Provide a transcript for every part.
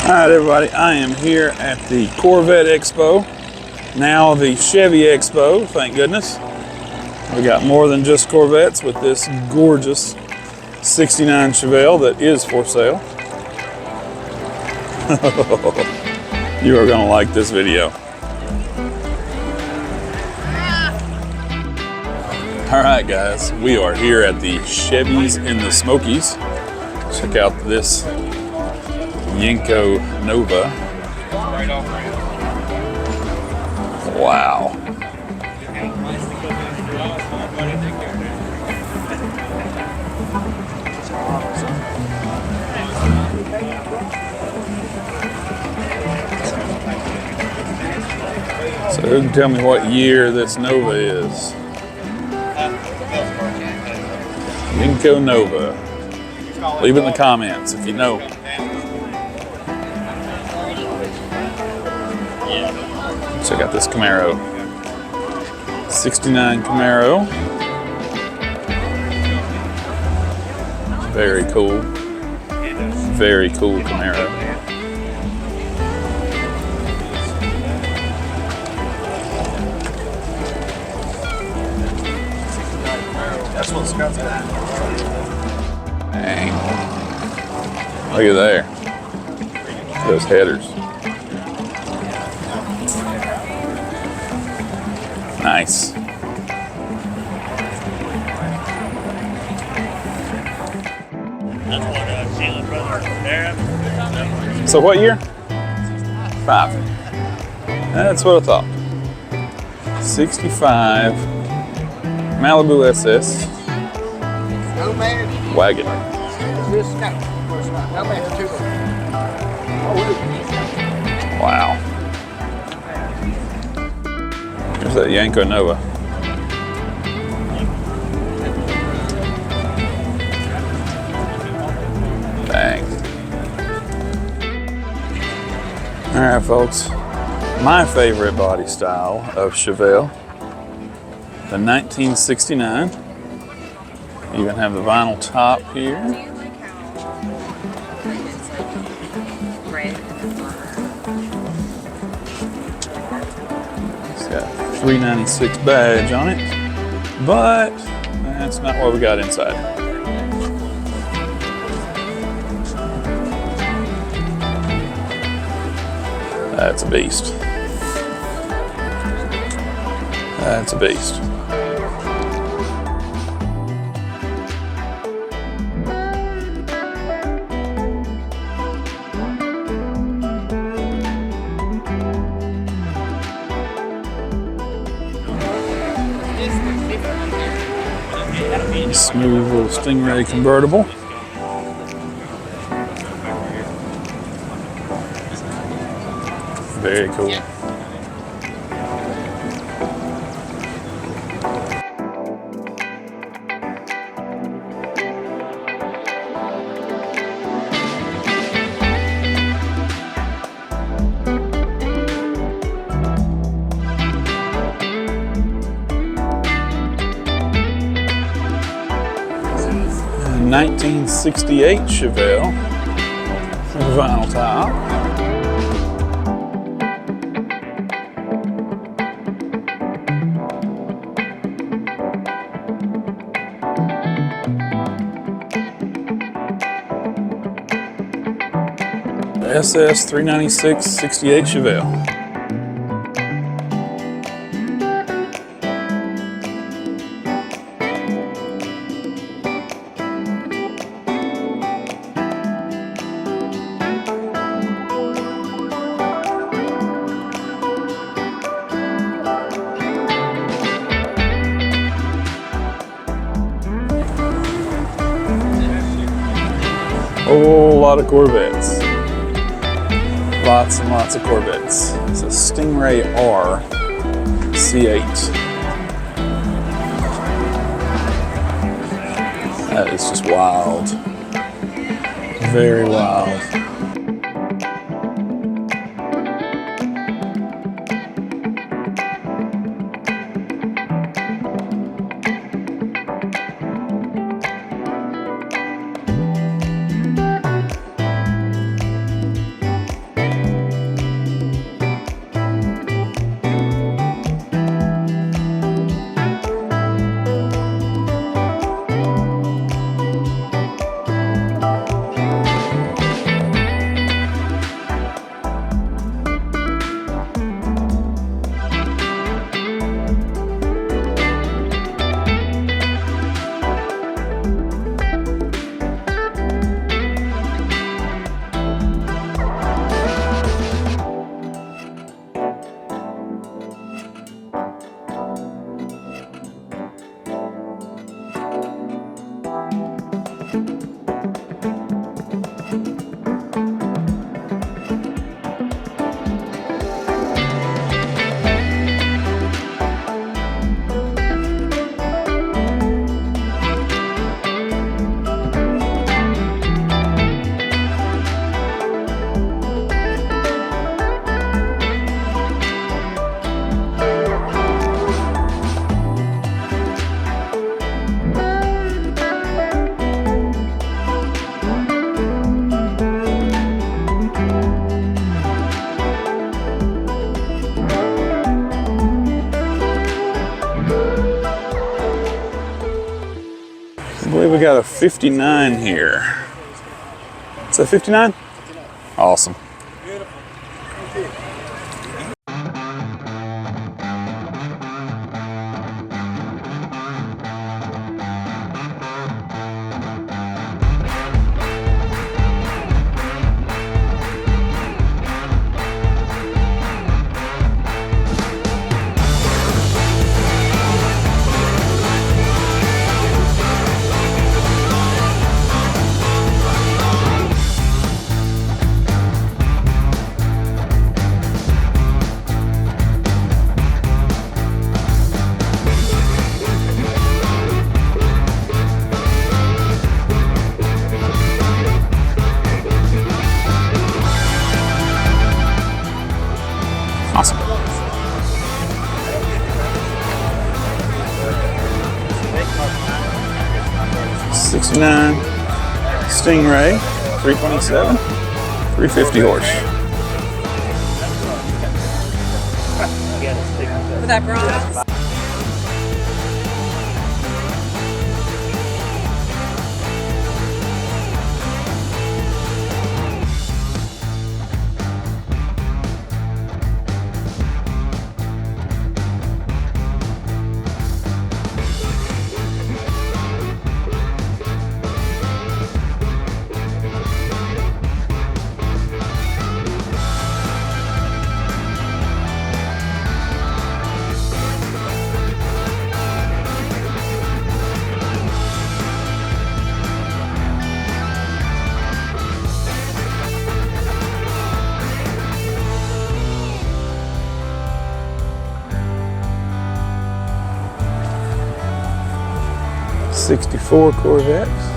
Alright everybody, I am here at the Corvette Expo, now the Chevy Expo, thank goodness. We got more than just Corvettes with this gorgeous 69 Chevelle that is for sale. You are going to like this video. Alright guys, we are here at the Chevys and the Smokies. Check out this Yenko Nova. Wow. So who can tell me what year this Nova is? Yenko Nova. Leave it in the comments if you know. Check out this Camaro. 69 Camaro. Very cool. Very cool Camaro. That's what Scott's got. Dang. Look at there. Those headers. Nice. So what year? 5. That's what I thought. 65 Malibu SS wagon. Wow. There's that Yenko Nova. Dang. All right, folks. My favorite body style of Chevelle, the 1969. You even have the vinyl top here. It's got 396 badge on it, but that's not what we got inside. That's a beast. That's a beast. Smooth little Stingray convertible. Very cool. A 1968 Chevelle, vinyl top. SS 396 68 Chevelle. A whole lot of Corvettes. Lots and lots of Corvettes. It's a Stingray R C8. That is just wild. Very wild. believe we got a 59 here. Is that 59? Awesome. Awesome. '69 Stingray, 327, 350 horse. With that bronze. 64 Corvettes.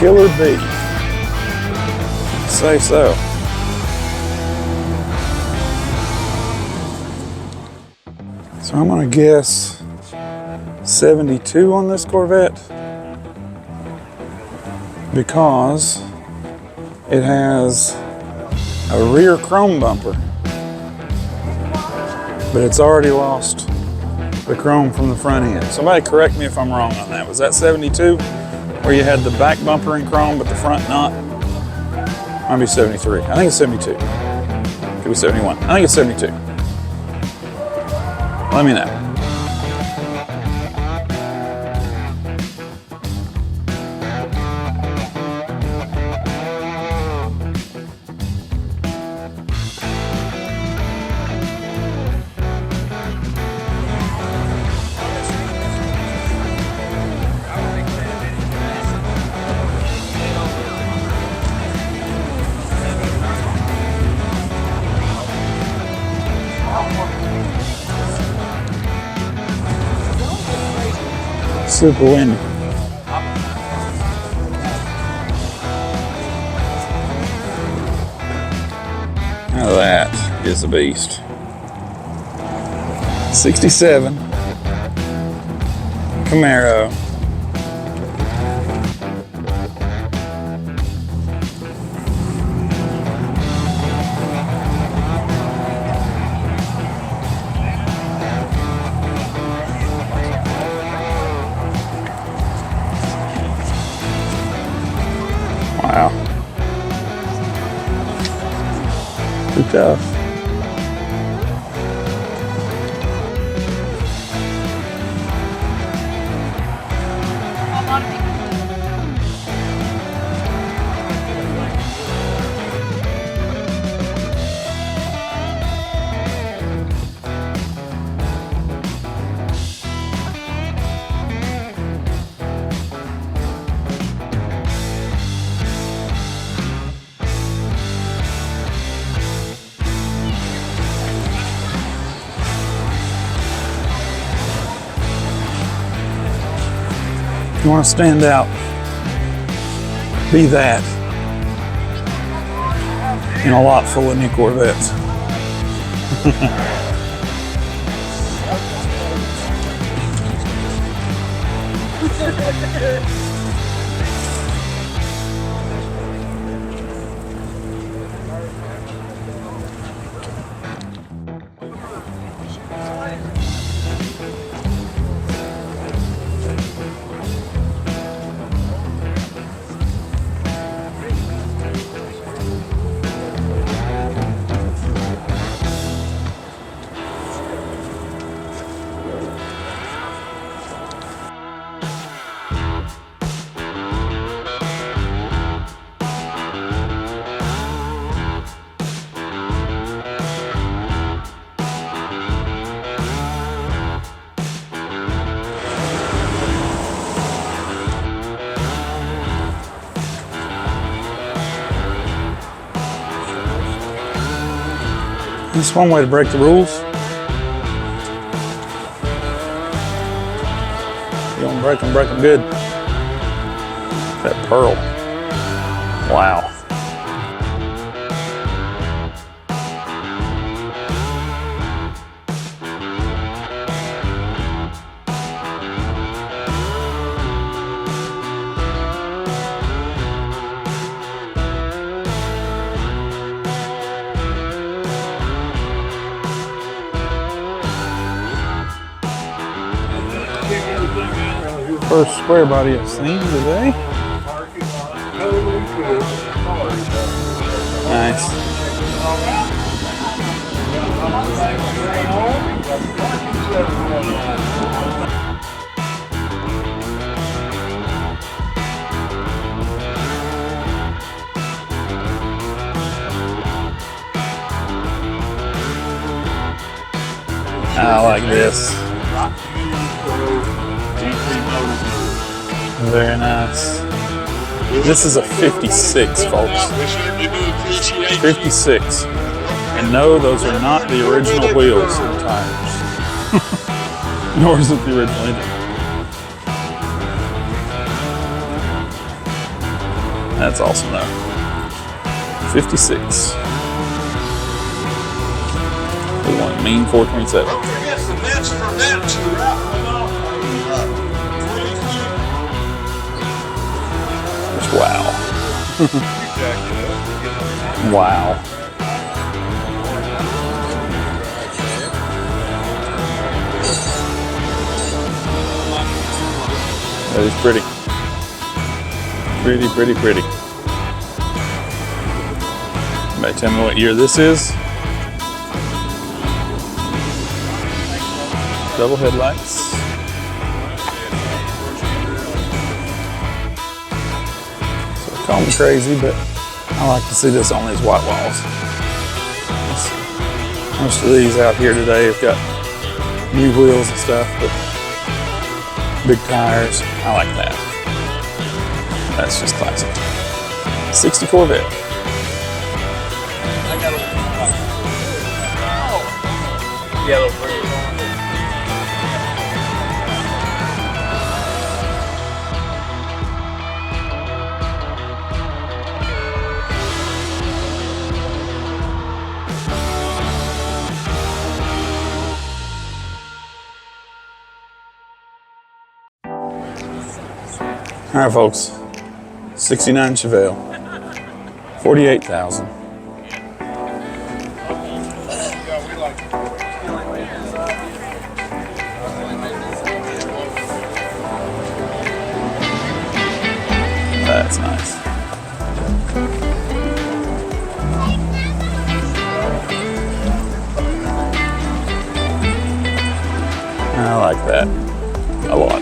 Killer bee. Say so. So I'm gonna guess 72 on this Corvette because it has a rear chrome bumper, but it's already lost the chrome from the front end. Somebody correct me if I'm wrong on that. Was that 72? Where you had the back bumper in chrome, but the front not? Might be 73. I think it's 72. Could be 71. I think it's 72. Let me know. Super windy. Now that is a beast. 67 Camaro. Wow. Too tough. You want to stand out, be that in a lot full of new Corvettes. That's one way to break the rules. You don't break them good. That pearl. Wow. First square body I've seen today. Nice. I like this. Very nice. This is a 56, folks. 56. And no, those are not the original wheels and tires. Nor is it the original engine. That's awesome though. 56. We want a mean 427. Don't forget the nets for that too. Wow. Wow. That is pretty. Pretty, pretty, pretty. Somebody tell me what year this is. Double headlights. Call me crazy, but I like to see this on these white walls. Most of these out here today have got new wheels and stuff, but big tires. I like that. That's just classic. 60 Corvette. Yellow bird. All right, folks. 69 Chevelle. 48,000. That's nice. I like that a lot.